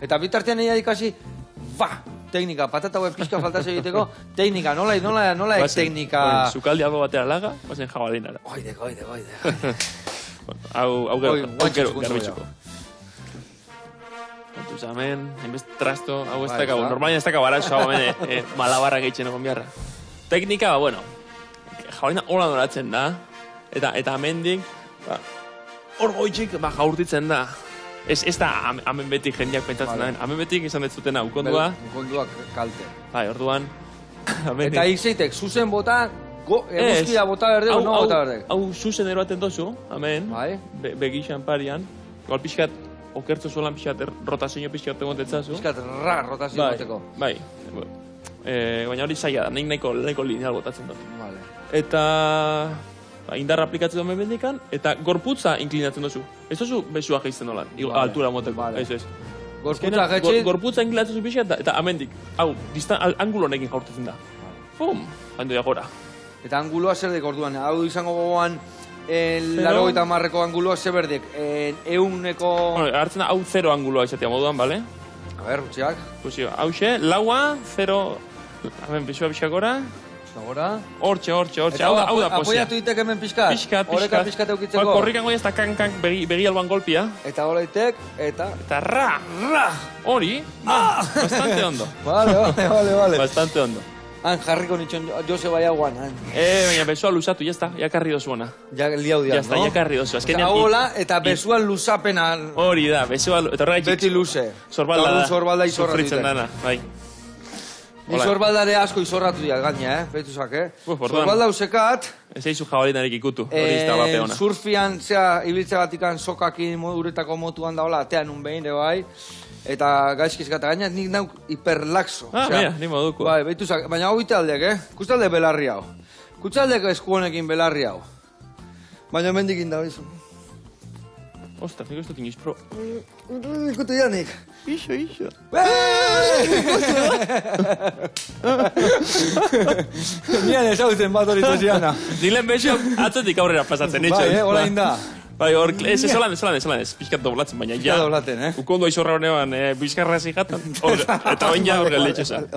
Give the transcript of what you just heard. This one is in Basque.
Eta bitartean egia ikasi, teknika, patata hauek pixka faltaz egiteko, teknika, nola teknika... Sukaldi albo batera laga, bazen jabalinara. Oide. Hau garbitxuko. Kontuz, hemen, hainbest trasto, hau ez daka, normalien ez daka baraxo, hau hemen malabarra gehitzen egon biharra. Teknika, bueno, jabalina hola noratzen da, eta amendik, hor goitxik, jaurtitzen da. Ez da hemen betik jendeak pentsatzen da, hemen betik izan dut zutena, ukondua. Ukonduak kalte. Bai, orduan. Eta izeitek, zuzen bota, eguzkia bota berde, no bota berde. Hau zuzen eroaten dozu, hemen, begixan parian, igual pixkat, okertzu zuelan pixkat, rotazio pixkat egon tetzazu. Pixkat, rotazio egoteko. Bai, baina hori zaila da, nahiko lineal botatzen dut. Eta... indarra aplikatzen duen bendikan, eta gorputza inklinatzen dozu. Ez dozu besua geizten nolan, altura moteko. Ez. Gorputza geitxit... Gorputza inklinatzen zu pixat, eta amendik, hau, angulo honekin jaurtetzen da. Pum, handoia gora. Eta anguloa zer dek orduan, hau izango gogoan, 80ko anguloa zer berdek, 100ko... Hartzen da, hau 0 anguloa izatea moduan, bale? A ber, utziak. Hau xe, laua, 0... Hemen, besua pixak gora... Hortxe. Hau da posia. Apoiatu ditek hemen pixkat? Horeka pixkat eukitzeko? Korrikan goi ez da kank begi alban golpia. Eta hola ditek, eta... Eta ra! Hori, bastante ondo. Vale. Bastante ondo. Han jarriko nitxon Joseba Iaguan. Baina besua luzatu, jazta, jakarri dozuena. Ja liau dian, no? Jazta, jakarri dozu. Hola, eta besua luzapena... Hori da, besua... Beti luze. Zorbalda izorratu dana, bai. Ni zorbaldare asko izorratu dira, gaina, behituzak, Zorbalda usekat... Ez eizu jabalinarik ikutu, hori ez da bape ona. Surfian, ibiltze batikan sokakin uretako motuan daola, atean un behin, bai. Eta gaizkizkata, gaina nik nauk hiperlaxo. Mira, ni moduko. Bai, behituzak, baina hau bite aldek, Kustalde belarri hau. Kustalde eskuonekin belarri hau. Baina mendikin da, bizu. Ostras, nik ez dut iniz pro. Ikutu janik. Ixo. Nian esautzen bat hori ziana. Dilen beso, atzetik aurrera pasatzen, etxo. Bai, hola inda. Bai, hor, ez ez, pixkat doblatzen, baina ja. Pixkat doblatzen, Ukondo izorra honean, bizkarra zigatan, eta baina hor galdetxesan.